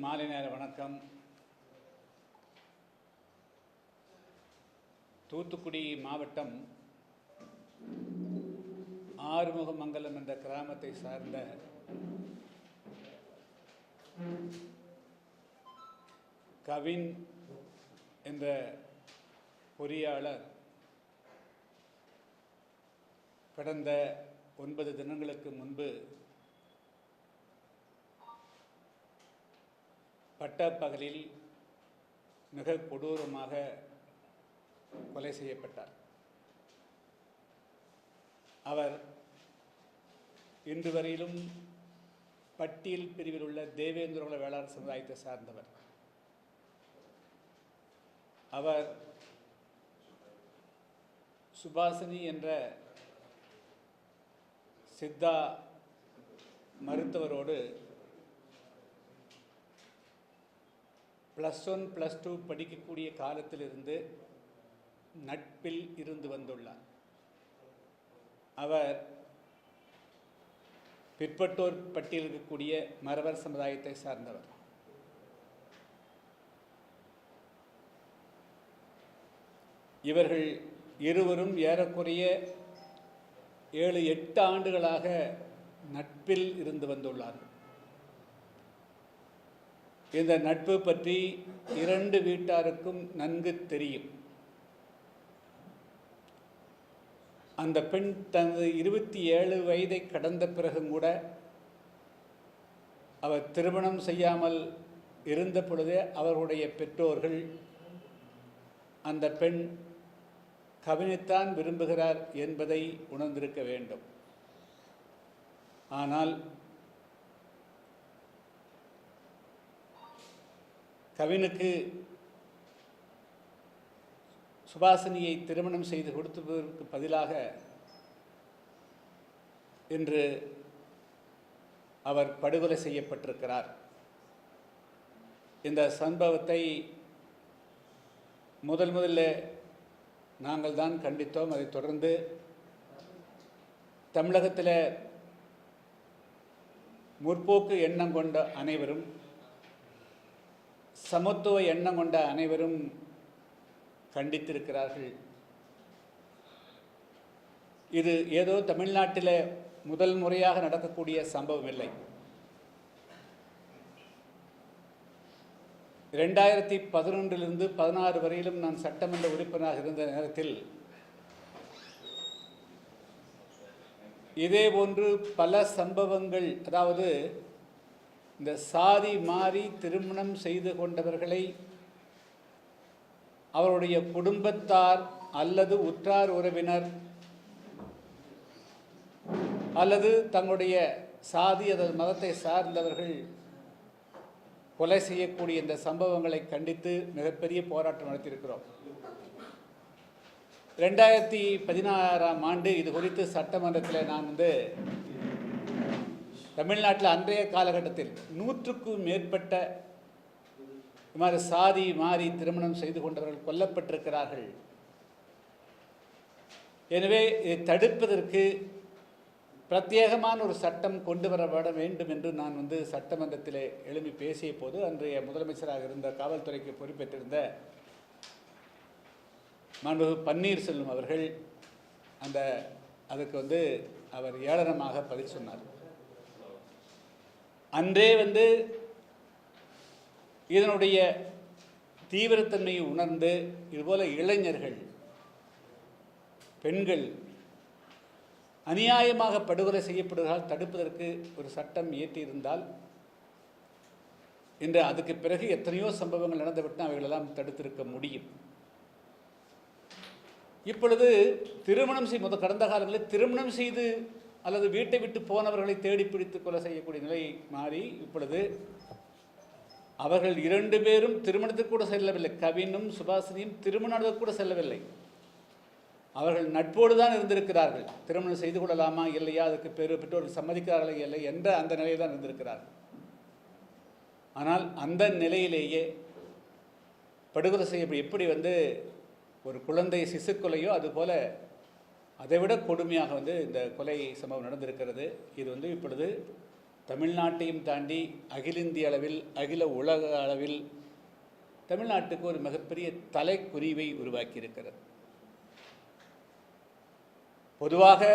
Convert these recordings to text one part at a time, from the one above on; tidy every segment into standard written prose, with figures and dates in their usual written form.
மாலை நேர வணக்கம். தூத்துக்குடி மாவட்டம் ஆறுமுகமங்கலம் என்ற கிராமத்தை சார்ந்த கவின் என்ற பொறியாளர் கடந்த 9 தினங்களுக்கு முன்பு பட்டப்பகலில் மிக கொடூரமாக கொலை செய்யப்பட்டார். அவர் இன்று வரையிலும் பட்டியல் பிரிவில் உள்ள தேவேந்திரகுல வேளாளர் சமுதாயத்தை சார்ந்தவர். அவர் சுபாசினி என்ற சித்தா மருத்துவரோடு +1 +2 படிக்கக்கூடிய காலத்திலிருந்து நட்பில் இருந்து வந்துள்ளார். அவர் பிற்பட்டோர் பட்டியலில் இருக்கக்கூடிய மறவர் சமுதாயத்தை சார்ந்தவர். இவர்கள் இருவரும் ஏறக்குறைய 7-8 ஆண்டுகளாக நட்பில் இருந்து வந்துள்ளார்கள். இந்த நட்பு பற்றி 2 வீட்டாருக்கும் நன்கு தெரியும். அந்த பெண் தனது 27 வயதை கடந்த பிறகும் கூட அவர் திருமணம் செய்யாமல் இருந்த பொழுதே அவர்களுடைய பெற்றோர்கள் அந்த பெண் கவினைத்தான் விரும்புகிறார் என்பதை உணர்ந்திருக்க வேண்டும். ஆனால் கவினுக்கு சுபாசினியை திருமணம் செய்து கொடுத்ததற்கு பதிலாக இன்று அவர் படுகொலை செய்யப்பட்டிருக்கிறார். இந்த சம்பவத்தை முதல்ல நாங்கள் தான் கண்டித்தோம். அதைத் தொடர்ந்து தமிழகத்தில் முற்போக்கு எண்ணம் கொண்ட அனைவரும், சமத்துவ எண்ணம் கொண்ட அனைவரும் கண்டித்திருக்கிறார்கள். இது ஏதோ தமிழ்நாட்டில் முதல் முறையாக நடக்கக்கூடிய சம்பவம் இல்லை. 2011 16 வரையிலும் நான் சட்டமன்ற உறுப்பினராக இருந்த நேரத்தில் இதேபோன்று பல சம்பவங்கள், அதாவது இந்த சாதி மாறி திருமணம் செய்து கொண்டவர்களை அவருடைய குடும்பத்தார் அல்லது உற்றார் உறவினர் அல்லது தங்களுடைய சாதி அல்லது மதத்தை சார்ந்தவர்கள் கொலை செய்யக்கூடிய இந்த சம்பவங்களை கண்டித்து மிகப்பெரிய போராட்டம் நடத்தியிருக்கிறோம். 2016ஆம் ஆண்டு இது குறித்து சட்டமன்றத்தில் நான் தமிழ்நாட்டில் அன்றைய காலகட்டத்தில் 100க்கும் மேற்பட்ட இது மாதிரி சாதி மாறி திருமணம் செய்து கொண்டவர்கள் கொல்லப்பட்டிருக்கிறார்கள். எனவே இதை தடுப்பதற்கு பிரத்யேகமான ஒரு சட்டம் கொண்டு வரப்பட வேண்டும் என்று நான் சட்டமன்றத்தில் எழுப்பி பேசிய போது அன்றைய முதலமைச்சராக இருந்த காவல்துறைக்கு பொறுப்பேற்றிருந்த மாண்புமிகு பன்னீர்செல்வம் அவர்கள் அதுக்கு அவர் ஏளனமாக பதில் சொன்னார். அன்றே இதனுடைய தீவிரத்தன்மையை உணர்ந்து இதுபோல இளைஞர்கள், பெண்கள் அநியாயமாக படுகொலை செய்யப்படுவதால் தடுப்பதற்கு ஒரு சட்டம் இயற்றியிருந்தால் இன்று அதுக்கு பிறகு எத்தனையோ சம்பவங்கள் நடந்துவிட்டு அவைகளெல்லாம் தடுத்திருக்க முடியும். இப்பொழுது திருமணம் கடந்த காலங்களில் திருமணம் செய்து அல்லது வீட்டை விட்டு போனவர்களை தேடி பிடித்து கொலை செய்யக்கூடிய நிலை மாறி இப்பொழுது அவர்கள் 2 பேரும் திருமணத்துக்கு கூட செல்லவில்லை. கவினும் சுபாசினியும் திருமணத்துக்கு கூட செல்லவில்லை. அவர்கள் நட்போடு தான் இருந்திருக்கிறார்கள். திருமணம் செய்து கொள்ளலாமா இல்லையா, அதுக்கு பெற்றோர்கள் சம்மதிக்கிறார்களா இல்லை என்ற அந்த நிலையில் தான் இருந்திருக்கிறார்கள். ஆனால் அந்த நிலையிலேயே படுகொலை செய்ய எப்படி ஒரு குழந்தை சிசுக்கொலையோ அதுபோல அதைவிட கொடுமையாக இந்த கொலை சம்பவம் நடந்திருக்கிறது. இது இப்பொழுது தமிழ்நாட்டையும் தாண்டி அகில இந்திய அளவில், அகில உலக அளவில் தமிழ்நாட்டுக்கு ஒரு மிகப்பெரிய தலைக்குறிவை உருவாக்கியிருக்கிறது. பொதுவாக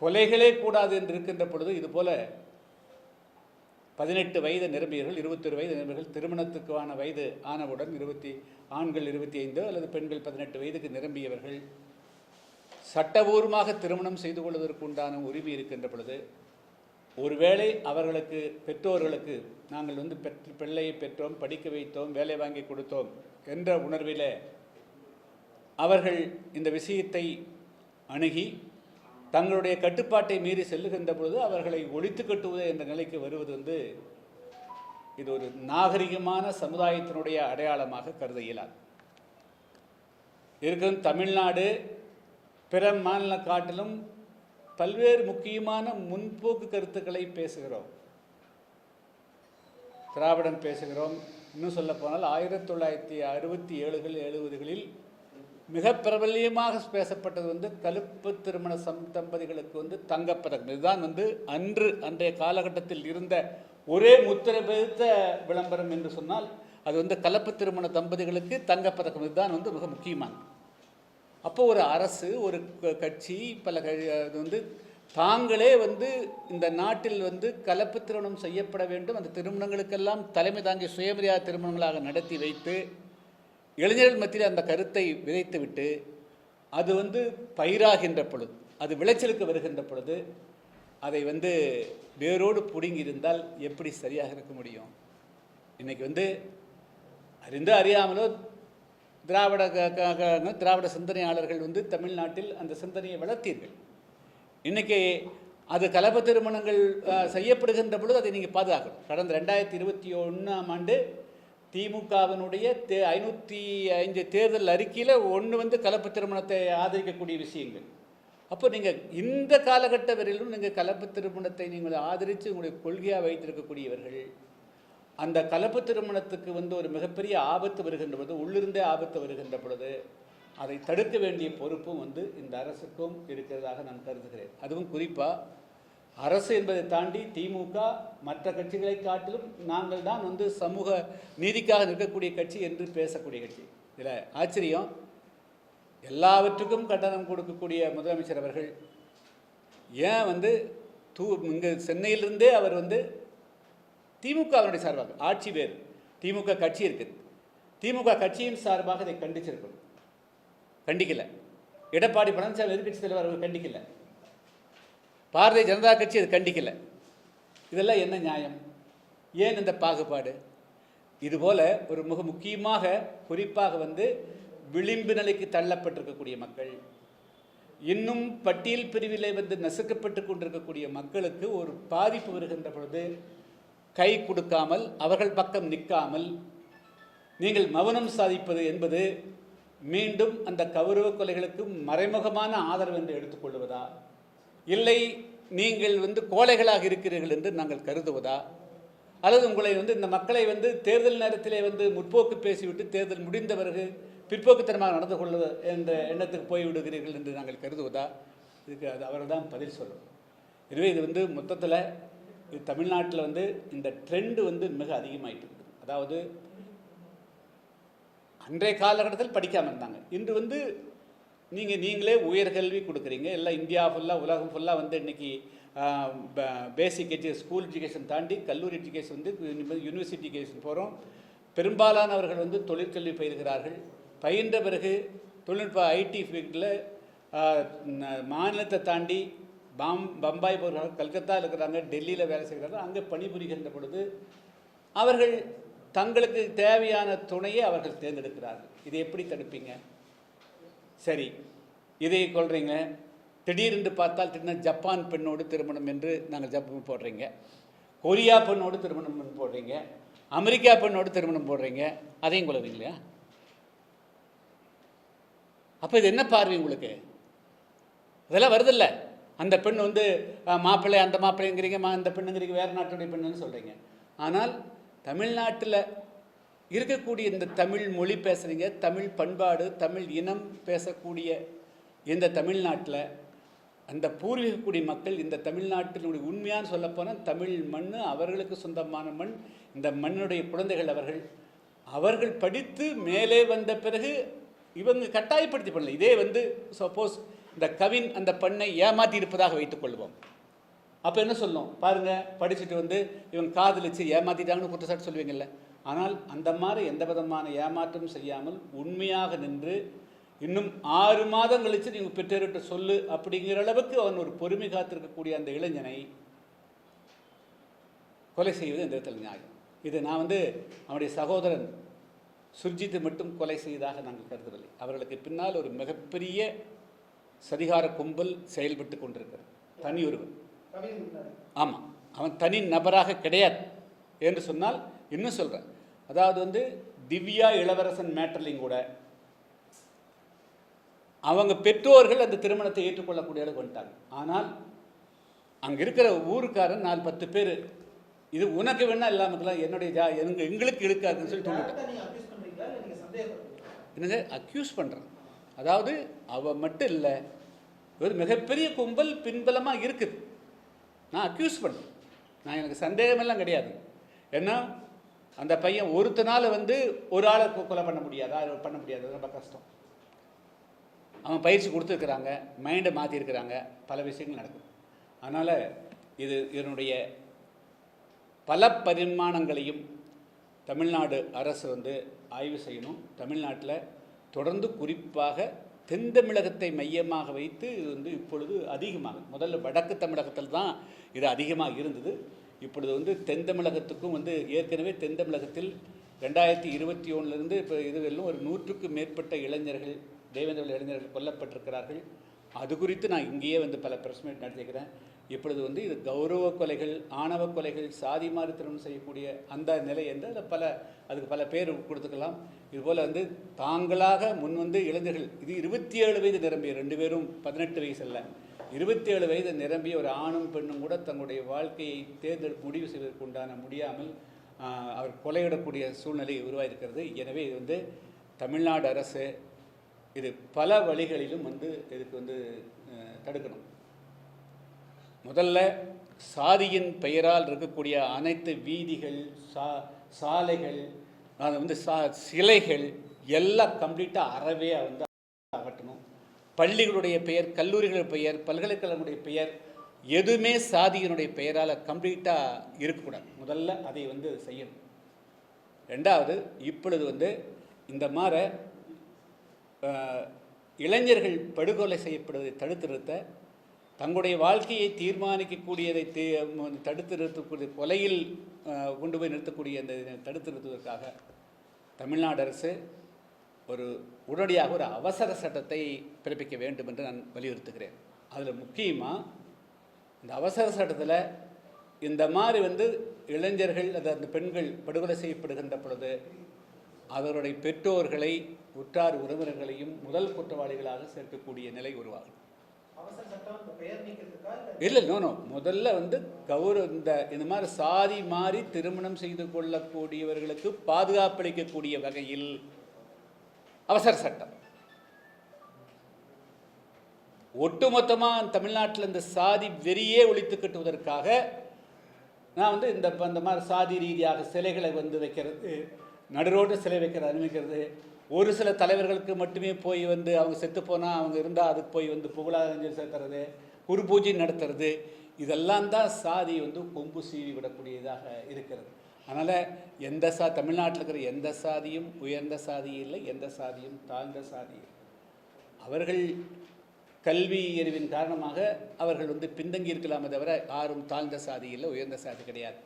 கொலைகளே கூடாது என்று இருக்கின்ற பொழுது இதுபோல 18 வயது நிரம்பியவர்கள், 21 வயது நிரம்பியவர்கள், திருமணத்துக்கான வயது ஆனவுடன் ஆண்கள் 25 அல்லது பெண்கள் 18 வயதுக்கு நிரம்பியவர்கள் சட்டபூர்வமாக திருமணம் செய்து கொள்வதற்கு உண்டான உரிமை இருக்கின்ற பொழுது, ஒருவேளை அவர்களுக்கு பெற்றோர்களுக்கு நாங்கள் பிள்ளையை பெற்றோம், படிக்க வைத்தோம், வேலை வாங்கி கொடுத்தோம் என்ற உணர்வில் அவர்கள் இந்த விஷயத்தை அணுகி தங்களுடைய கட்டுப்பாட்டை மீறி செல்லுகின்ற பொழுது அவர்களை ஒழித்து கட்டுவது என்ற நிலைக்கு வருவது இது ஒரு நாகரிகமான சமுதாயத்தினுடைய அடையாளமாக கருத இயலாது. இருக்கும் தமிழ்நாடு பிற மாநில காட்டிலும் பல்வேறு முக்கியமான முன்போக்கு கருத்துக்களை பேசுகிறோம். திராவிடம் பேசுகிறோம். இன்னும் சொல்ல போனால் 1967கள் 70களில் மிக பிரபல்யமாக பேசப்பட்டது கலப்பு திருமண தம்பதிகளுக்கு தங்கப்பதக்கம். இதுதான் அன்றைய காலகட்டத்தில் இருந்த ஒரே முத்திரை பதித்த விளம்பரம் என்று சொன்னால் அது கலப்பு திருமண தம்பதிகளுக்கு தங்கப்பதக்கம். இதுதான் மிக முக்கியமானது. அப்போ ஒரு அரசு, ஒரு கட்சி, பல தாங்களே இந்த நாட்டில் கலப்பு திருமணம் செய்யப்பட வேண்டும், அந்த திருமணங்களுக்கெல்லாம் தலைமை தாங்கி சுயமரியாதை திருமணங்களாக நடத்தி வைத்து இளைஞர்கள் மத்தியில் அந்த கருத்தை விதைத்துவிட்டு அது பயிராகின்ற பொழுது, அது விளைச்சலுக்கு வருகின்ற பொழுது அதை வேரோடு பிடுங்கி இருந்தால் எப்படி சரியாக இருக்க முடியும்? இன்றைக்கி அறிந்து அறியாமலோ திராவிட சிந்தனையாளர்கள் தமிழ்நாட்டில் அந்த சிந்தனையை வளர்த்தீர்கள். இன்றைக்கி அது கலப்பு திருமணங்கள் செய்யப்படுகின்ற பொழுது அதை நீங்கள் பாதுகாக்கணும். கடந்த 2021ஆம் ஆண்டு திமுகவினுடைய 505 தேர்தல் அறிக்கையில் கலப்பு திருமணத்தை ஆதரிக்கக்கூடிய விஷயங்கள். அப்போ நீங்கள் இந்த காலகட்ட வரையிலும் நீங்கள் கலப்பு திருமணத்தை நீங்கள் ஆதரித்து உங்களுடைய கொள்கையாக வைத்திருக்கக்கூடியவர்கள், அந்த கலப்பு திருமணத்துக்கு ஒரு மிகப்பெரிய ஆபத்து வருகின்ற பொழுது, உள்ளிருந்தே ஆபத்து வருகின்ற பொழுது அதை தடுக்க வேண்டிய பொறுப்பும் இந்த அரசுக்கும் இருக்கிறதாக நான் கருதுகிறேன். அதுவும் குறிப்பாக அரசு என்பதை தாண்டி திமுக மற்ற கட்சிகளை காட்டிலும் நாங்கள் தான் சமூக நீதிக்காக நிற்கக்கூடிய கட்சி என்று பேசக்கூடிய கட்சி. இதில் ஆச்சரியம், எல்லாவற்றுக்கும் கண்டனம் கொடுக்கக்கூடிய முதலமைச்சர் அவர்கள் ஏன் இங்கே சென்னையிலிருந்தே அவர் திமுகவினுடைய சார்பாக, ஆட்சி வேறு, திமுக கட்சி இருக்குது, திமுக கட்சியின் சார்பாக இதை கண்டிச்சிருக்கணும். கண்டிக்கலை. எடப்பாடி பழனிசாமி எதிர்கட்சி தலைவர் அவர் கண்டிக்கலை. பாரதிய ஜனதா கட்சி அது கண்டிக்கலை. இதெல்லாம் என்ன நியாயம்? ஏன் இந்த பாகுபாடு? இதுபோல் ஒரு மிக முக்கியமாக குறிப்பாக விளிம்பு நிலைக்கு தள்ளப்பட்டிருக்கக்கூடிய மக்கள், இன்னும் பட்டியல் பிரிவிலே நசுக்கப்பட்டு கொண்டிருக்கக்கூடிய மக்களுக்கு ஒரு பாதிப்பு வருகின்ற பொழுது கை கொடுக்காமல், அவர்கள் பக்கம் நிற்காமல் நீங்கள் மௌனம் சாதிப்பது என்பது மீண்டும் அந்த கௌரவ கொலைகளுக்கு மறைமுகமான ஆதரவு என்று எடுத்துக்கொள்வதா, இல்லை நீங்கள் கோழைகளாக இருக்கிறீர்கள் என்று நாங்கள் கருதுவதா, அல்லது உங்களை இந்த மக்களை தேர்தல் நேரத்திலே முற்போக்கு பேசிவிட்டு தேர்தல் முடிந்த பிறகு பிற்போக்குத்தனமாக நடந்து கொள்வது என்ற எண்ணத்துக்கு போய்விடுகிறீர்கள் என்று நாங்கள் கருதுவதா? இதுக்கு அது அவர்கள் தான் பதில் சொல்லணும். எனவே இது மொத்தத்தில் இது தமிழ்நாட்டில் இந்த ட்ரெண்டு மிக அதிகமாகிட்டு இருக்குது. அதாவது அன்றைய காலகட்டத்தில் படிக்காமல் இருந்தாங்க, இன்று நீங்களே உயர்கல்வி கொடுக்குறீங்க. எல்லாம் இந்தியா ஃபுல்லாக, உலகம் ஃபுல்லாக இன்றைக்கி பேசிக் ஸ்கூல் எஜுகேஷன் தாண்டி கல்லூரி எஜுகேஷன் யூனிவர்சிட்டி எஜுகேஷன் போகிறோம். பெரும்பாலானவர்கள் தொழிற்கல்வி பயிர்கிறார்கள். பயின்ற பிறகு தொழில்நுட்ப ஐடி ஃபீல்டில் மாநிலத்தை தாண்டி பம்பாய் போகிறாங்க, கல்கத்தா இருக்கிறாங்க, டெல்லியில் வேலை செய்கிறாங்க. அங்கே பணிபுரிகின்ற பொழுது அவர்கள் தங்களுக்கு தேவையான துணையை அவர்கள் தேர்ந்தெடுக்கிறார்கள். இதை எப்படி தடுப்பீங்க? சரி, இதை கொள்றீங்க. திடீரென்று பார்த்தால் திடீர்னு ஜப்பான் பெண்ணோடு திருமணம் என்று நாங்கள் ஜப்பான் போடுறீங்க, கொரியா பெண்ணோடு திருமணம் போடுறீங்க, அமெரிக்கா பெண்ணோடு திருமணம் போடுறீங்க, அதையும் கொள்வீங்க இல்லையா? அப்போ இது என்ன பார்வை உங்களுக்கு? இதெல்லாம் வருதில்ல. அந்த பெண் மாப்பிள்ளை, அந்த மாப்பிள்ளைங்கிறீங்க, இந்த பெண்ணுங்கிறீங்க, வேறு நாட்டுடைய பெண்ணுன்னு சொல்கிறீங்க. ஆனால் தமிழ்நாட்டில் இருக்கக்கூடிய இந்த தமிழ் மொழி பேசுகிறீங்க, தமிழ் பண்பாடு, தமிழ் இனம் பேசக்கூடிய இந்த தமிழ்நாட்டில் அந்த பூர்வீக குடி மக்கள் இந்த தமிழ்நாட்டினுடைய உண்மையான சொல்லப்போனால் தமிழ் மண் அவர்களுக்கு சொந்தமான மண். இந்த மண்ணுடைய குழந்தைகள் அவர்கள் படித்து மேலே வந்த பிறகு இவங்க கட்டாயப்படுத்தி பண்ணல. இதே சப்போஸ் இந்த கவின் அந்த பெண்ணை ஏமாற்றி இருப்பதாக வைத்துக்கொள்வோம். அப்போ என்ன சொல்லணும் பாருங்கள், படிச்சுட்டு இவங்க காதலிச்சு ஏமாற்றிட்டாங்கன்னு குற்றச்சாட்டு சொல்லுவீங்கள்ல. ஆனால் அந்த மாதிரி எந்த விதமான ஏமாற்றம் செய்யாமல் உண்மையாக நின்று இன்னும் 6 மாதம் கழித்து நீங்கள் பெற்றோர்கிட்ட சொல்லு அப்படிங்கிற அளவுக்கு அவன் ஒரு பொறுமை காத்திருக்கக்கூடிய அந்த இளைஞனை கொலை செய்வது எந்த விதத்தில் நியாயம்? இது நான் அவனுடைய சகோதரன் சுர்ஜித்தை மட்டும் கொலை செய்ததாக நாங்கள் கருதவில்லை. அவர்களுக்கு பின்னால் ஒரு மிகப்பெரிய சதிகார கும்பல் செயல்பட்டு கொண்டிருக்கிறது. தனி ஒருவன், ஆமாம், அவன் தனி நபராக கிடையாது என்று சொன்னால் இன்னும் சொல்கிறேன். அதாவது திவ்யா இளவரசன் மேட்டர்லையும் கூட அவங்க பெற்றோர்கள் அந்த திருமணத்தை ஏற்றுக்கொள்ளக்கூடிய அளவுக்கு வந்துட்டாங்க. ஆனால் அங்கே இருக்கிற ஊருக்காரன் 4-10 பேர் இது உனக்கு வேணா இல்லாமல் இருக்கலாம், என்னுடைய எங்களுக்கு இழுக்காதுன்னு சொல்லி என்னங்க அக்யூஸ் பண்ணுறேன். அதாவது அவள் மட்டும் இல்லை, ஒரு மிகப்பெரிய கும்பல் பின்பலமாக இருக்குது. நான் அக்யூஸ் பண்ணுறேன், நான் எனக்கு சந்தேகமெல்லாம் கிடையாது. ஏன்னா அந்த பையன் ஒருத்தனால் ஒரு ஆளை கொலை பண்ண முடியாது, ரொம்ப கஷ்டம். அவன் பயிற்சி கொடுத்துருக்குறாங்க, மைண்டை மாற்றிருக்கிறாங்க, பல விஷயங்கள் நடக்கும். அதனால் இதனுடைய பல பரிமாணங்களையும் தமிழ்நாடு அரசு ஆய்வு செய்யணும். தமிழ்நாட்டில் தொடர்ந்து குறிப்பாக தென் தமிழகத்தை மையமாக வைத்து இது இப்பொழுது அதிகமாக, முதல்ல வடக்கு தமிழகத்தில் தான் இது அதிகமாக இருந்தது. இப்பொழுது தென் தமிழகத்துக்கும் ஏற்கனவே தென் தமிழகத்தில் 2021 இப்போ இதுவரையிலும் ஒரு 100க்கும் மேற்பட்ட இளைஞர்கள், தேவேந்திர இளைஞர்கள் கொல்லப்பட்டிருக்கிறார்கள். அது குறித்து நான் இங்கேயே பல பிரஸ் மீட் நடத்திக்கிறேன். இப்பொழுது இது கௌரவ கொலைகள், ஆணவ கொலைகள், சாதி மாறி திருமணம் செய்யக்கூடிய அந்த நிலை என்று அதுக்கு பல பேர் கொடுத்துக்கலாம். இதுபோல் தாங்களாக முன் இளைஞர்கள், இது 27 வயது நிரம்பிய 2 பேரும் 18 வயசு அல்ல, 27 வயது நிரம்பிய ஒரு ஆணும் பெண்ணும் கூட தங்களுடைய வாழ்க்கையை முடிவு செய்வதற்கு உண்டான முடியாமல் அவர் கொலையிடக்கூடிய சூழ்நிலை உருவாயிருக்கிறது. எனவே இது தமிழ்நாடு அரசு இது பல வழிகளிலும் இதுக்கு தடுக்கணும். முதல்ல சாதியின் பெயரால் இருக்கக்கூடிய அனைத்து வீதிகள், சாலைகள், அது சிலைகள் எல்லாம் கம்ப்ளீட்டாக அறவே அகற்றணும். பள்ளிகளுடைய பெயர், கல்லூரிகளுடைய பெயர், பல்கலைக்கழகங்களுடைய பெயர் எதுவுமே சாதியினுடைய பெயரால் கம்ப்ளீட்டாக இருக்கக்கூடாது. முதல்ல அதை செய்யணும். ரெண்டாவது, இப்பொழுது இந்த மாதிரி இளைஞர்கள் படுகொலை செய்யப்படுவதை தடுத்து நிறுத்த, தங்களுடைய வாழ்க்கையை தீர்மானிக்கக்கூடியதை தடுத்து நிறுத்தக்கூடிய, கொலையில் கொண்டு போய் நிறுத்தக்கூடிய அந்த தடுத்து நிறுத்துவதற்காக தமிழ்நாடு அரசு உடனடியாக ஒரு அவசர சட்டத்தை பிறப்பிக்க வேண்டும் என்று நான் வலியுறுத்துகிறேன். அதில் முக்கியமாக இந்த அவசர சட்டத்தில் இந்த மாதிரி இளைஞர்கள், அந்த பெண்கள் படுகொலை செய்யப்படுகின்ற பொழுது அவருடைய பெற்றோர்களை, உற்றார் உறவினர்களையும் முதல் குற்றவாளிகளாக சேர்க்கக்கூடிய நிலை உருவாகும். இல்லை, நோ, முதல்ல இந்த மாதிரி சாதி மாறி திருமணம் செய்து கொள்ளக்கூடியவர்களுக்கு பாதுகாப்பளிக்கக்கூடிய வகையில் அவசர சட்டம். ஒட்டுமொத்தமாக தமிழ்நாட்டில் இந்த சாதி வெறியே ஒழித்து கட்டுவதற்காக நான் இந்த மாதிரி சாதி ரீதியாக சிலைகளை வைக்கிறது, நடுரோட்டு சிலை வைக்கிறது அனுமதிக்கிறது, ஒரு சில தலைவர்களுக்கு மட்டுமே போய் அவங்க செத்து போனால் அவங்க இருந்தால் அதுக்கு போய் புகழாஞ்சலி செலுத்துறது, குரு பூஜை நடத்துறது, இதெல்லாம் தான் சாதி கொம்பு சீவி விடக்கூடியதாக இருக்கிறது. அதனால் தமிழ்நாட்டில் இருக்கிற எந்த சாதியும் உயர்ந்த சாதி இல்லை, எந்த சாதியும் தாழ்ந்த சாதி. அவர்கள் கல்வி அறிவின் காரணமாக அவர்கள் பின்தங்கி இருக்கலாமே தவிர யாரும் தாழ்ந்த சாதி இல்லை, உயர்ந்த சாதி கிடையாது.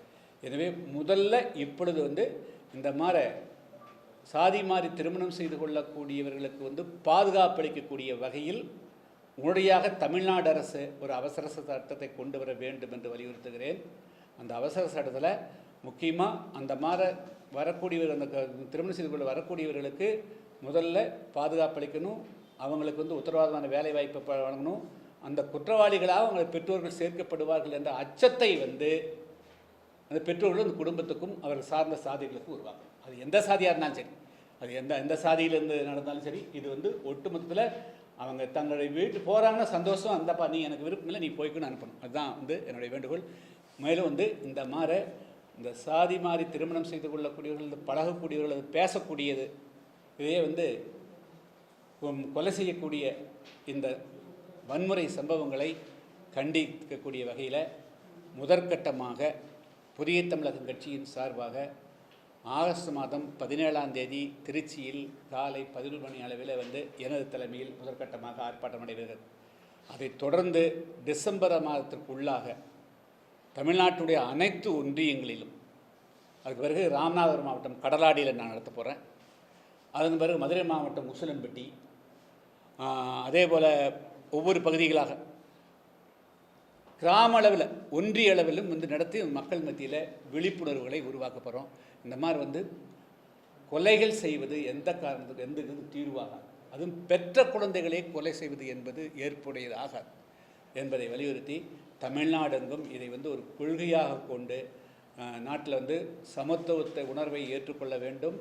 எனவே முதல்ல இப்பொழுது இந்த மாதிரி சாதி மாறி திருமணம் செய்து கொள்ளக்கூடியவர்களுக்கு பாதுகாப்பளிக்கக்கூடிய வகையில் உடனடியாக தமிழ்நாடு அரசு ஒரு அவசர சட்டத்தை கொண்டு வர வேண்டும் என்று வலியுறுத்துகிறேன். அந்த அவசர சட்டத்தில் முக்கியமாக அந்த மாதிரி வரக்கூடியவர், அந்த திருமணம் செய்து கொள்ள வரக்கூடியவர்களுக்கு முதல்ல பாதுகாப்பளிக்கணும், அவங்களுக்கு உத்தரவாதமான வேலை வாய்ப்பை வழங்கணும், அந்த குற்றவாளிகளாக அவங்களை பெற்றோர்கள் சேர்க்கப்படுவார்கள் என்ற அச்சத்தை அந்த பெற்றோர்கள் அந்த குடும்பத்துக்கும் அவர்கள் சார்ந்த சாதிகளுக்கும் உருவாக்கும். அது எந்த சாதியாக இருந்தாலும் சரி, அது எந்த சாதியிலேருந்து நடந்தாலும் சரி, இது ஒட்டுமொத்தத்தில் அவங்க தங்களுடைய வீட்டு போகிறாங்கன்னா சந்தோஷம், அந்தப்பா நீ எனக்கு விருப்பம் இல்லை, நீ போய்க்குன்னு அனுப்பணும். அதுதான் வந்து என்னுடைய வேண்டுகோள். மேலும் வந்து இந்த மாதிரி இந்த சாதி மாறி திருமணம் செய்து கொள்ளக்கூடியவர்கள், இந்த பழகக்கூடியவர்கள், அது பேசக்கூடியது, இதே வந்து கொலை செய்யக்கூடிய இந்த வன்முறை சம்பவங்களை கண்டிக்கக்கூடிய வகையில் முதற்கட்டமாக புதிய தமிழகம் கட்சியின் சார்பாக ஆகஸ்ட் மாதம் 17ஆம் தேதி திருச்சியில் காலை 11 மணி அளவில் வந்து எனது தலைமையில் முதற்கட்டமாக ஆர்ப்பாட்டம் நடைபெறுகிறது. அதைத் தொடர்ந்து டிசம்பர் மாதத்திற்குள்ளாக தமிழ்நாட்டுடைய அனைத்து ஒன்றியங்களிலும், அதுக்கு பிறகு ராமநாதபுரம் மாவட்டம் கடலாடியில் நான் நடத்த போகிறேன், அதன் பிறகு மதுரை மாவட்டம் உசிலம்பட்டி, அதே போல் ஒவ்வொரு பகுதிகளாக கிராம அளவில் ஒன்றிய அளவிலும் வந்து நடத்தி மக்கள் மத்தியில் விழிப்புணர்வுகளை உருவாக்க போகிறோம். இந்த மாதிரி வந்து கொலைகள் செய்வது எந்த காரணத்துக்கு எந்த தீர்வாகாது, அதுவும் பெற்ற குழந்தைகளே கொலை செய்வது என்பது ஏற்புடையதாகாது என்பதை வலியுறுத்தி தமிழ்நாடெங்கும் இதை வந்து ஒரு கொள்கையாக கொண்டு நாட்டில் வந்து சமத்துவத்தை உணர்வை ஏற்றுக்கொள்ள வேண்டும்,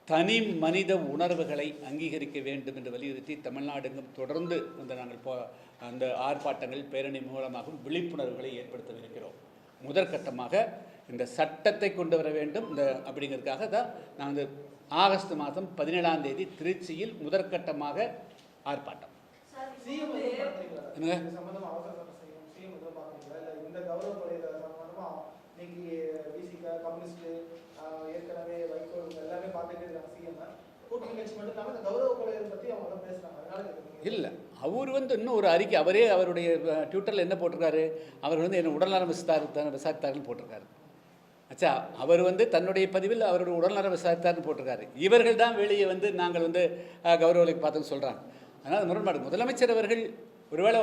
தனி மனித உணர்வுகளை அங்கீகரிக்க வேண்டும் என்று வலியுறுத்தி தமிழ்நாடெங்கும் தொடர்ந்து வந்து நாங்கள் அந்த ஆர்ப்பாட்டங்கள் பேரணி மூலமாகவும் விழிப்புணர்வுகளை ஏற்படுத்தவிருக்கிறோம். முதற்கட்டமாக இந்த சட்டத்தை கொண்டு வர வேண்டும் இந்த அப்படிங்கிறதுக்காக தான் நான் வந்து ஆகஸ்ட் மாதம் 17ஆம் தேதி திருச்சியில் முதற்கட்டமாக ஆர்ப்பாட்டம். இல்லை, அவர் வந்து இன்னும் ஒரு அறிக்கை அவரே அவருடைய ட்விட்டரில் என்ன போட்டிருக்காரு, அவர் வந்து என்ன உடல்நலம் விசாரித்தார்கள் போட்டிருக்காரு. அச்சா, அவர் வந்து தன்னுடைய பதிவில் அவருடைய உடல்நலம் விசாரித்தார்னு போட்டிருக்காரு. இவர்கள் தான் வெளியே வந்து நாங்கள் வந்து கௌரவலைக்கு பார்த்தோன்னு சொல்கிறாங்க. அதனால் முரண்பாடு. முதலமைச்சர் அவர்கள் ஒருவேளை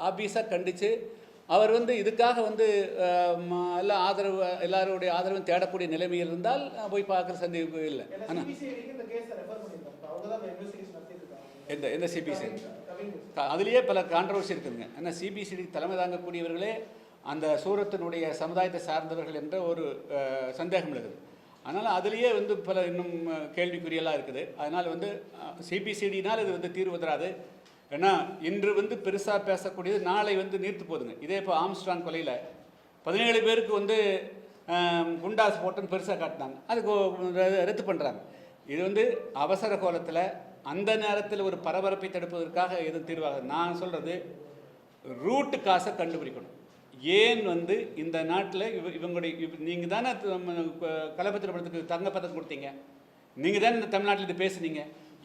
ஆபீஸாக கண்டித்து அவர் வந்து இதுக்காக வந்து எல்லாம் ஆதரவு எல்லாருடைய ஆதரவும் தேடக்கூடிய நிலைமையில் இருந்தால் போய் பார்க்குற சந்தேகம் இல்லை. ஆனால் எந்த சிபிசிஐடி அதுலேயே பல கான்ட்ரவர்சி இருக்குதுங்க. ஆனால் சிபிசிஐடி தலைமை தாங்கக்கூடியவர்களே அந்த சூரத்தினுடைய சமுதாயத்தை சார்ந்தவர்கள் என்ற ஒரு சந்தேகம் இருக்குது. அதனால் அதுலேயே வந்து பல இன்னும் கேள்விக்குறியெல்லாம் இருக்குது. அதனால் வந்து சிபிசிஐடினால் இது வந்து தீர்வு தராது. ஏன்னா இன்று வந்து பெருசாக பேசக்கூடியது நாளை வந்து நீர்த்து போகுதுங்க. இதே இப்போ ஆம்ஸ்ட்ராங் கொலையில் 17 பேருக்கு வந்து குண்டாஸ் போட்டுன்னு பெருசாக காட்டினாங்க, அதுக்கு ரத்து பண்ணுறாங்க. இது வந்து அவசர கோலத்தில் அந்த நேரத்தில் ஒரு பரபரப்பை தடுப்பதற்காக எதுவும் தீர்வாக நான் சொல்கிறது, ரூட்டு காசை கண்டுபிடிக்கணும். ஏன் வந்து இந்த நாட்டில் இவங்களுடைய நீங்கள் தானே கலப்பத்திரப்படத்துக்கு தங்கப்பதக்கம் கொடுத்தீங்க, நீங்கள் தானே இந்த தமிழ்நாட்டில் இது பேசுனீங்க.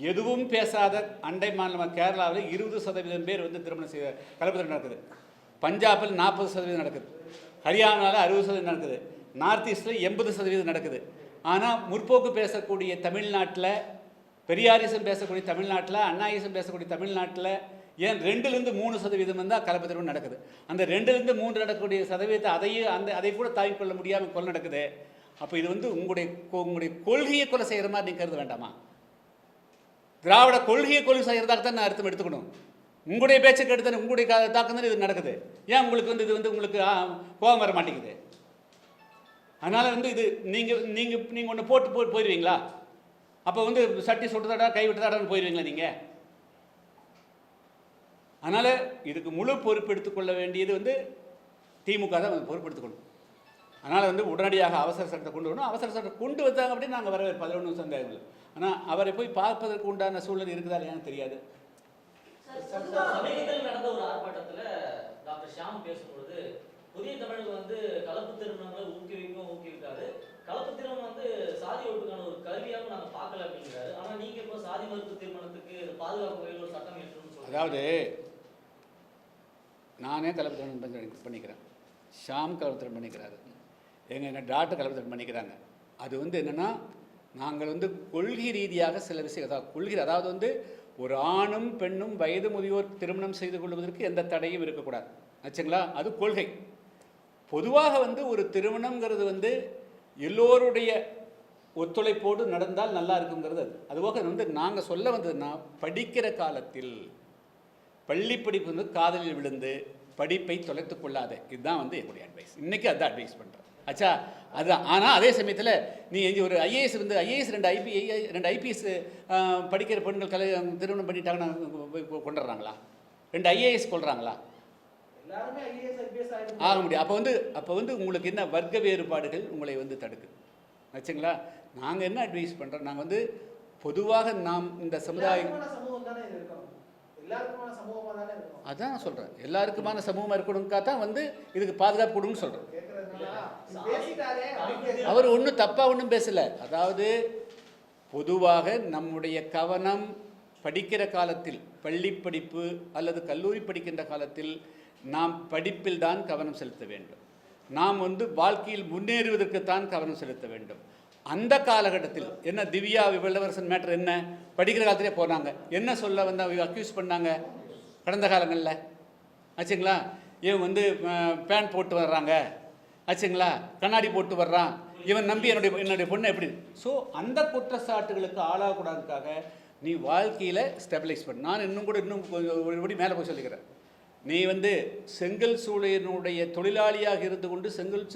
எதுவும் பேசாத அண்டை மாநிலமாக கேரளாவில் 20% பேர் வந்து திருமணம் செய்ய கலப்பத்திரம் நடக்குது, பஞ்சாபில் 40% நடக்குது, ஹரியானாவில் 60% நடக்குது, நார்த் ஈஸ்டில் 80% நடக்குது. ஆனால் முற்போக்கு பேசக்கூடிய தமிழ்நாட்டில், பெரியாரிசம் பேசக்கூடிய தமிழ்நாட்டில், அண்ணாயிசம் பேசக்கூடிய தமிழ்நாட்டில் ஏன் 2-3% தான் கலப்பத்திரம் நடக்குது. அந்த 2-3 நடக்கக்கூடிய சதவீதத்தை அதை கூட தாங்கிக் கொள்ள முடியாமல் கொலை நடக்குது. அப்போ இது வந்து உங்களுடைய கொள்கையை கொலை செய்கிற மாதிரி நீங்கள் கருத வேண்டாமா? திராவிட கொள்கையை கொலை செய்கிறதாக தான் நான் அர்த்தம் எடுத்துக்கணும். உங்களுடைய பேச்சுக்கு எடுத்து உங்களுடைய தாக்கம் தான் இது நடக்குது. ஏன் உங்களுக்கு வந்து இது வந்து உங்களுக்கு கோபம் வர மாட்டேங்குது? அதனால் வந்து இது நீங்கள் ஒன்று போட்டு போயிடுவீங்களா? அப்போ வந்து சட்டி சுட்டுதாடா கை விட்டுதாடான்னு போயிடுவீங்களா நீங்கள்? அதனால் இதுக்கு முழு பொறுப்பு எடுத்துக்கொள்ள வேண்டியது வந்து திமுக தான் பொறுப்பு எடுத்துக்கணும். அதனால் வந்து உடனடியாக அவசர சட்டத்தை கொண்டு வரணும். அவசர சட்டம் கொண்டு வந்தாங்க அப்படின்னு நாங்கள் வரவேற்பு, அதில் ஒன்றும் சந்தேகம் இல்லை. ஆனால் அவரை போய் பார்ப்பதற்கு உண்டான சூழல் இருக்குதா இல்லையான்னு தெரியாது. சமீபத்தில் நடந்த ஒரு ஆர்ப்பாட்டத்தில் டாக்டர் ஷியாம் பேசும்பொழுது புதிய தமிழகம் வந்து கலப்பு திருமணங்களை ஊக்குவிக்காது, கலப்பு திருமணம் வந்து சாதி ஒழுப்புக்கான ஒரு கருவியாக நாங்கள் பார்க்கல அப்படிங்கிறாரு. ஆனால் நீங்கள் இப்போ சாதி மறுப்பு திருமணத்துக்கு பாதுகாப்பு வகையில் ஒரு சட்டம் ஏற்றணும்னு சொல்லுங்கள். அதாவது நானே கலப்பு திருமணம் பண்ணிக்கிறேன், ஷாம் கலப்பு திருமணம் பண்ணிக்கிறாரு, எங்கள் டாக்டர் கலப்பு திருமணம் பண்ணிக்கிறாங்க. அது வந்து என்னென்னா, நாங்கள் வந்து கொள்கை ரீதியாக சில விஷயம் அதாவது வந்து ஒரு ஆணும் பெண்ணும் வயது முதியோர் திருமணம் செய்து கொள்வதற்கு எந்த தடையும் இருக்கக்கூடாது ஆச்சுங்களா. அது கொள்கை. பொதுவாக வந்து ஒரு திருமணங்கிறது வந்து எல்லோருடைய ஒத்துழைப்போடு நடந்தால் நல்லா இருக்குங்கிறது. அதுபோக வந்து நாங்கள் சொல்ல வந்ததுன்னா, படிக்கிற காலத்தில் பள்ளி படிப்பு வந்து காதலில் விழுந்து படிப்பை தொலைத்து கொள்ளாத, இதுதான் வந்து என்னுடைய அட்வைஸ். இன்றைக்கி அதுதான் அட்வைஸ் பண்ணுறேன். ஆச்சா அதுதான். ஆனால் அதே சமயத்தில் நீ எங்கே ஒரு ஐஏஎஸ் வந்து ஐஏஎஸ் ரெண்டு ஐபிஎஸ் படிக்கிற பெண்கள் திருமணம் பண்ணிட்டாங்கன்னா கொண்டுடுறாங்களா? 2 ஐஏஎஸ் கொள்கிறாங்களா? ஆக முடியும். அப்போ வந்து உங்களுக்கு என்ன வர்க்க வேறுபாடுகள் உங்களை வந்து தடுக்குது ஆச்சுங்களா? நாங்கள் என்ன அட்வைஸ் பண்ணுறோம், நாங்கள் வந்து பொதுவாக நாம் இந்த சமுதாயம் அதான் நான் சொல்கிறேன், எல்லாருக்குமான சமூகமாக இருக்கணும்க்கா தான் வந்து இதுக்கு பாதுகாப்பு கொடுன்னு சொல்கிறேன். அவர் ஒன்றும் தப்பாக ஒன்றும் பேசலை. அதாவது பொதுவாக நம்முடைய கவனம் படிக்கிற காலத்தில், பள்ளி படிப்பு அல்லது கல்லூரி படிக்கின்ற காலத்தில் நாம் படிப்பில் தான் கவனம் செலுத்த வேண்டும். நாம் வந்து வாழ்க்கையில் முன்னேறுவதற்குத்தான் கவனம் செலுத்த வேண்டும். அந்த காலகட்டத்தில் என்ன திவ்யா இளவரசன் மேட்டர் என்ன, படிக்கிற காலத்திலே போனாங்க, என்ன சொல்ல வந்து அக்யூஸ் பண்ணாங்க கடந்த காலங்களில் ஆச்சுங்களா? இவன் வந்து பேண்ட் போட்டு வர்றாங்க ஆச்சுங்களா, கண்ணாடி போட்டு வர்றான், இவன் நம்பி என்னுடைய பொண்ணை எப்படி. ஸோ அந்த குற்றச்சாட்டுகளுக்கு ஆளாகக்கூடாதுக்காக நீ வாழ்க்கையில் ஸ்டெபிலைஸ் பண்ண. நான் இன்னும் ஒருபடி மேலே போய் சொல்லிக்கிறேன். நீ வந்து செங்கல் சூளையினுடைய தொழிலாளியாக இருந்து கொண்டு செங்கல்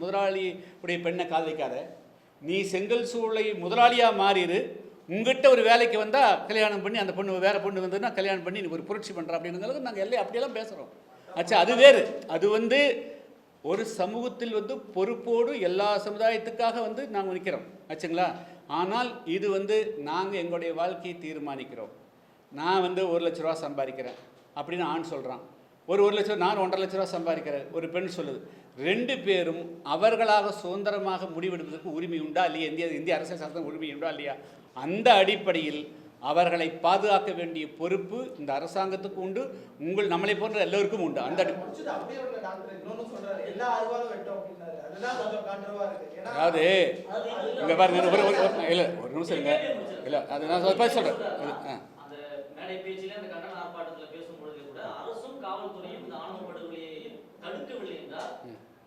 முதலாளியுடைய பெண்ணை காதலிக்காத. நீ செங்கல் சூளை முதலாளியாக மாறிடு. உங்ககிட்ட ஒரு வேலைக்கு வந்தால் கல்யாணம் பண்ணி அந்த பொண்ணு வேறு பொண்ணு வந்ததுன்னா கல்யாணம் பண்ணி நீ ஒரு புரட்சி பண்ணுற அப்படிங்கிறது நாங்கள் எல்லாம் அப்படியெல்லாம் பேசுகிறோம். ஆச்சா, அது வேறு. அது வந்து ஒரு சமூகத்தில் வந்து பொறுப்போடு எல்லா சமுதாயத்துக்காக வந்து நாங்கள் நிற்கிறோம் ஆச்சுங்களா. ஆனால் இது வந்து நாங்கள் எங்களுடைய வாழ்க்கையை தீர்மானிக்கிறோம். நான் வந்து 1 லட்ச ரூபா சம்பாதிக்கிறேன் அப்படின்னு ஆண் சொல்கிறான், ஒரு 1 லட்சம், நான் 1.5 லட்ச ரூபா சம்பாதிக்கிறேன் ஒரு பெண் சொல்லுது. 2 பேரும் அவர்களாக சுதந்திரமாக முடிவெடுப்பதற்கு உரிமை உண்டா இல்லையா? இந்திய அரசியல் சாசனம் உரிமை உண்டா இல்லையா? அந்த அடிப்படையில் அவர்களை பாதுகாக்க வேண்டிய பொறுப்பு இந்த அரசாங்கத்துக்கு உண்டு, நம்மளை போன்ற எல்லோருக்கும் உண்டு. அந்த அதாவது இங்க பாருங்க, இல்லை ஒரு நிமிஷம் இல்லைங்க, இல்லை அது நான் சொல்கிறேன். காவல்துறையும் இந்த ஆணவ படுகொலையை தடுக்கவில்லை என்றால்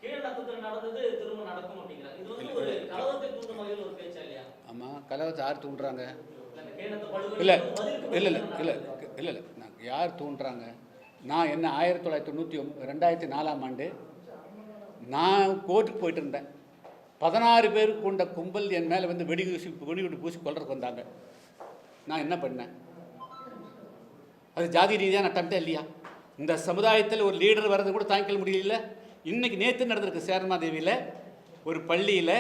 கீழநத்தத்தில் நடந்தது திரும்ப நடக்கும் அப்படிங்கிறாங்க. இது வந்து ஒரு கலவரத்தை தூண்டும் வகையில் ஒரு பேச்சா இல்லையா? ஆமா, கலவரத்தை யார் தூண்டுறாங்க? இல்லை இல்லை இல்லை இல்லை இல்லை இல்லை யார் தூண்டுறாங்க? நான் என்ன 2004ஆம் ஆண்டு நான் கோர்ட்டுக்கு போயிட்டு இருந்தேன். 16 பேர் கொண்ட கும்பல் என் மேலே வந்து வெடிகுண்டு பூசி கொல்றதுக்கு வந்தாங்க. நான் என்ன பண்ணேன்? அது ஜாதி ரீதியாக நட்டம்ட்டே இல்லையா? இந்த சமுதாயத்தில் ஒரு லீடர் வர்றது கூட தாங்கிக்க முடியல. இன்றைக்கி நேற்று நடந்திருக்கு சேரமாதேவியில் ஒரு பள்ளியில்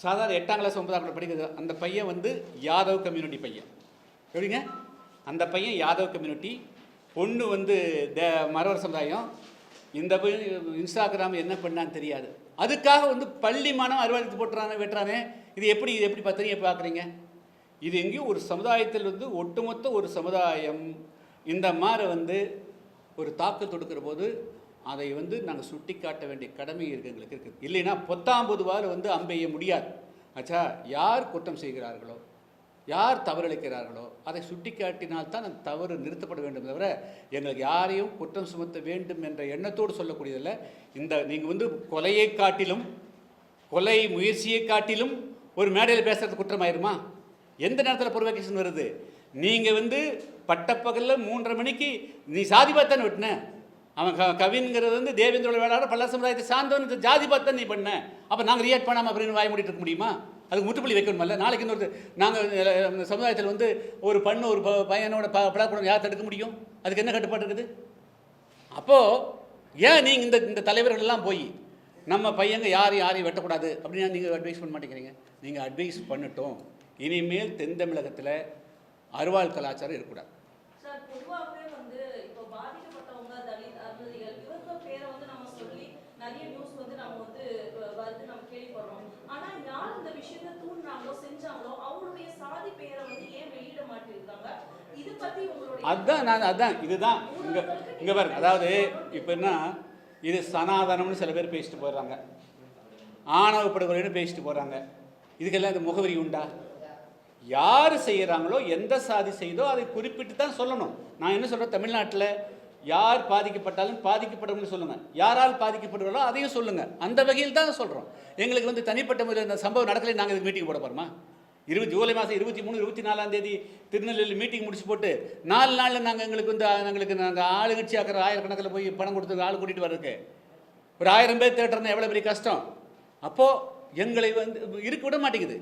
சாதாரண 8ஆம் கிளாஸ் 9ஆம் கிளாஸ் படிக்கிறது. அந்த பையன் வந்து யாதவ் கம்யூனிட்டி பையன். எப்படிங்க? அந்த பையன் யாதவ் கம்யூனிட்டி, பொண்ணு வந்து மறவர் சமுதாயம். இந்த இன்ஸ்டாகிராம் என்ன பண்ணான்னு தெரியாது. அதுக்காக வந்து பள்ளி மாணவன் அறுவாதித்து போட்டுறானே வெட்டுறானே. இது எப்படி பத்திரிகை பார்க்குறீங்க? இது எங்கேயும் ஒரு சமுதாயத்தில் வந்து ஒட்டுமொத்த ஒரு சமுதாயம் இந்த மாதிரி வந்து ஒரு தாக்கல் தொடுக்கிற போது அதை வந்து நாங்கள் சுட்டி காட்ட வேண்டிய கடமை எங்களுக்கு இருக்குது. இல்லைன்னா 19 வந்து அம்பெய்ய முடியாது. ஆச்சா, யார் குற்றம் செய்கிறார்களோ, யார் தவறளிக்கிறார்களோ அதை சுட்டி காட்டினால்தான் அந்த தவறு நிறுத்தப்பட வேண்டும். தவிர எங்களுக்கு யாரையும் குற்றம் சுமத்த வேண்டும் என்ற எண்ணத்தோடு சொல்லக்கூடியதில்லை. இந்த நீங்கள் வந்து கொலையை காட்டிலும், கொலை முயற்சியை காட்டிலும் ஒரு மேடையில் பேசுகிறது குற்றமாயிருமா? எந்த நேரத்தில் ப்ரொவோகேஷன் வருது? நீங்கள் வந்து பட்டப்பகலில் 3:30 மணிக்கு நீ சாதி பார்த்தானே விட்டுன. அவன் கவின்கிறது வந்து தேவேந்திரோட வேளாட பல்ல சமுதாயத்தை சார்ந்தவன் ஜாதி பார்த்தா நீ பண்ண. அப்போ நாங்கள் ரியாக்ட் பண்ணாமல் அப்படின்னு வாய் மூடிட்டு இருக்க முடியுமா? அதுக்கு முற்றுப்புள்ளி வைக்கணுமல்ல. நாளைக்கு இன்னொரு நாங்கள் சமுதாயத்தில் வந்து ஒரு பண்ணு ஒரு பையனோட பழக்கூடம் யார் தடுக்க முடியும்? அதுக்கு என்ன கட்டுப்பாடு இருக்குது? அப்போது ஏன் நீங்கள் இந்த தலைவர்கள்லாம் போய் நம்ம பையங்க யாரையும் வெட்டக்கூடாது அப்படின்னு நீங்கள் அட்வைஸ் பண்ண மாட்டேங்கிறீங்க? நீங்கள் அட்வைஸ் பண்ணட்டும். இனிமேல் தென் தமிழகத்தில் அருவாள் கலாச்சாரம் இருக்கக்கூடாது. சார், பொதுவாகவே வந்து இப்போ பாதிக்கப்பட்டவங்க தலித் அருந்ததிகள் இவங்க பேரை வந்து நம்ம சொல்லி நிறைய நியூஸ் வந்து நம்ம வந்து நம்ம கேள்விப்படுறோம். ஆனா யார் இந்த விஷயத்தை தூண்டினாங்களோ செஞ்சாங்களோ அவங்களுடைய சாதி பெயரை வந்து ஏன் வெளியிட மாட்டேங்கிறாங்க? இது பத்தி உங்களுடைய இதுதான் இங்க பாருங்க. அதாவது இப்போ என்ன, இது சனாதனம்னு சில பேர் பேசிட்டு போயிடுறாங்க, ஆணவ படுகொலைன்னு பேசிட்டு போறாங்க. இதுக்கெல்லாம் இந்த முகவரி உண்டா? யார் செய்கிறாங்களோ, எந்த சாதி செய்தோ அதை குறிப்பிட்டு தான் சொல்லணும். நான் என்ன சொல்கிறேன், தமிழ்நாட்டில் யார் பாதிக்கப்பட்டாலும் பாதிக்கப்படணும்னு சொல்லுங்கள், யாரால் பாதிக்கப்படுகிறோ அதையும் சொல்லுங்கள். அந்த வகையில் தான் சொல்கிறோம். எங்களுக்கு வந்து தனிப்பட்ட முறையில் இந்த சம்பவம் நடக்கலை, நாங்கள் இதுக்கு மீட்டிங் போட போகிறோமா? ஜூலை மாதம் 23, 24ஆம் தேதி திருநெல்வேலி மீட்டிங் முடிச்சு போட்டு 4 நாளில் நாங்கள் ஆளுங்கட்சி ஆக்கிற ஆயிரக்கணக்கில் போய் பணம் கொடுத்து ஆள் கூட்டிகிட்டு வர்றதுக்கு ஒரு 1000 பேர் தேட்டர்னா எவ்வளோ பெரிய கஷ்டம். அப்போது எங்களை வந்து இருக்க விட மாட்டேங்குது.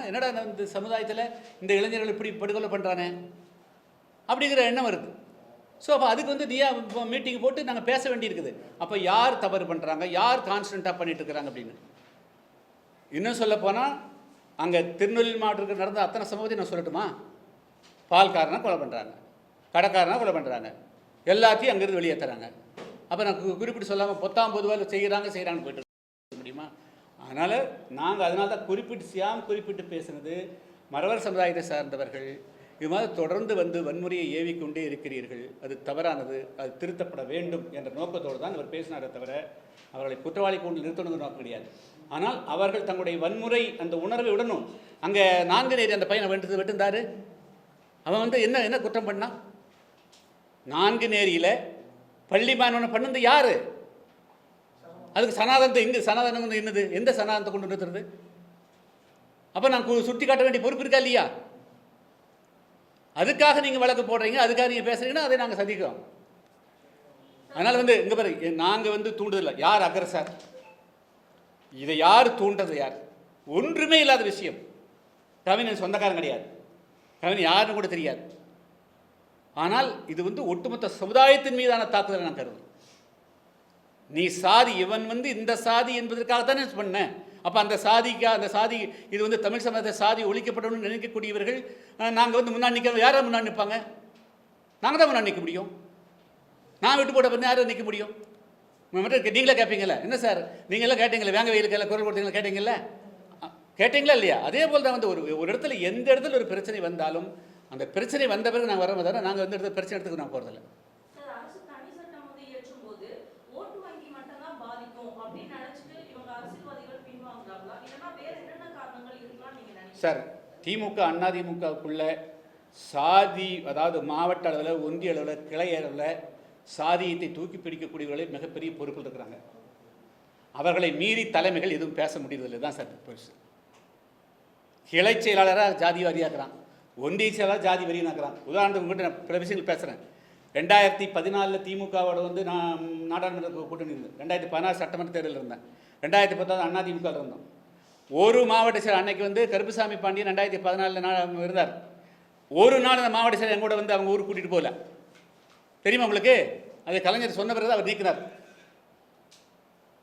என்னடா இந்த சமுதாயத்தில் இந்த இளைஞர்கள் இப்படி படுகொலை பண்ணுறானே அப்படிங்கிற எண்ணம் வருது. ஸோ அப்போ அதுக்கு வந்து நீயா மீட்டிங் போட்டு நாங்கள் பேச வேண்டியிருக்குது. அப்போ யார் தவறு பண்ணுறாங்க, யார் கான்ஸ்டண்ட்டாக பண்ணிட்டு இருக்கிறாங்க அப்படின்னு. இன்னும் சொல்லப்போனால் அங்கே திருநெல்வேலி மாவட்டத்துக்கு நடந்த அத்தனை சம்பவத்தையும் நான் சொல்லட்டுமா? பால்காரனை கொலை பண்ணுறாங்க, கடைக்காரனை கொலை பண்ணுறாங்க, எல்லாத்தையும் அங்கேருந்து வெளியேற்றுறாங்க. அப்போ நான் குறிப்பிட்டு சொல்லாமல் பொத்தாம் பொதுவாக செய்கிறாங்கன்னு போய்ட்டு முடியுமா? அதனால் நாங்கள் அதனால தான் குறிப்பிட்டு பேசுனது மறவர் சமுதாயத்தை சார்ந்தவர்கள் இது மாதிரி தொடர்ந்து வந்து வன்முறையை ஏவிக்கொண்டே இருக்கிறீர்கள், அது தவறானது, அது திருத்தப்பட வேண்டும் என்ற நோக்கத்தோடு தான் இவர் பேசினாரே தவிர அவர்களை குற்றவாளி கொண்டு நிறுத்தணுங்கிற நோக்கம் கிடையாது. ஆனால் அவர்கள் தங்களுடைய வன்முறை அந்த உணர்வை விடணும். அங்கே 4 நேரி அந்த பையனை வெட்டுந்தாரு. அவன் வந்து என்ன குற்றம் பண்ணான்? 4 நேரியில் பள்ளி மாணவனை பண்ணது யார்? அதுக்கு சனாதனத்தை எங்கே சனாதனம் வந்து என்னது? எந்த சனாதனத்தை கொண்டு நிறுத்துறது? அப்போ நான் சுட்டி காட்ட வேண்டிய பொறுப்பு இருக்கா இல்லையா? அதுக்காக நீங்கள் வழக்கு போடுறீங்க, அதுக்காக நீங்கள் பேசுறீங்கன்னா அதை நாங்கள் சந்திக்கிறோம். அதனால் வந்து இங்கே பாரு, நாங்கள் வந்து தூண்டுதில்லை. யார் அக்ரஸர், இதை யார் தூண்டது, யார்? ஒன்றுமே இல்லாத விஷயம். கவிஞன் சொந்தக்காரன் கிடையாது, கவிஞன் யாருன்னு கூட தெரியாது. ஆனால் இது வந்து ஒட்டுமொத்த சமுதாயத்தின் மீதான தாக்குதலை நான் கருதும். நீ சாதி, இவன் வந்து இந்த சாதி என்பதற்காக தானே பண்ணேன். அப்போ அந்த சாதி இது வந்து தமிழ் சமூகத்தை சாதி ஒழிக்கப்படணும்னு நினைக்கக்கூடியவர்கள் நாங்கள் வந்து முன்னாடி நிற்க, யாரை முன்னாடி நிற்பாங்க? நாங்கள் தான் முன்னாடி நிற்க முடியும். நான் விட்டு போட்ட பண்ண யாரும் நிற்க முடியும்? மட்டும் நீங்களே கேட்பீங்களா? என்ன சார் நீங்களாம் கேட்டீங்களா? வேங்க வெயிலுக்கெல்லாம் குரல் கொடுத்தீங்களா? கேட்டீங்களா இல்லையா? அதே போல் தான் வந்து ஒரு இடத்துல எந்த இடத்துல ஒரு பிரச்சனை வந்தாலும் அந்த பிரச்சனை வந்த பிறகு நாங்கள் வர தவிர நாங்கள் வந்து இடத்துல பிரச்சனை எடுத்துக்க நான் போகிறதில்ல. சார், திமுக அதிமுகவுக்குள்ள சாதி, அதாவது மாவட்ட அளவில், ஒன்றிய அளவில், கிளை அளவில் சாதியத்தை தூக்கி பிடிக்கக்கூடியவர்களை மிகப்பெரிய பொறுப்பில் இருக்கிறாங்க. அவர்களை மீறி தலைமைகள் எதுவும் பேச முடியறதில்லை தான் சார் பெருசு. கிளை செயலாளராக ஜாதிவாரியாக்குறான், ஒன்றிய செயலாளர் ஜாதி வரியாக்குறான். உதாரணத்துக்கு உங்கள்கிட்ட நான் பல விஷயங்கள் பேசுகிறேன். 2014 திமுகவோட வந்து நான் நாடாளுமன்ற கூட்டணி இருந்தேன். 2016 சட்டமன்ற தேர்தலில் இருந்தேன். 2019 அதிமுக இருந்தோம். ஒரு மாவட்ட செயலர் அன்னைக்கு வந்து கருப்புசாமி பாண்டியன் 2014 இருந்தார். ஒரு நாள் அந்த மாவட்ட செயலர் எங்கூட வந்து அவங்க ஊருக்கு கூட்டிகிட்டு போகல. தெரியுமா உங்களுக்கு? அது கலைஞர் சொன்ன பிறகு அவர் நீக்கினார்.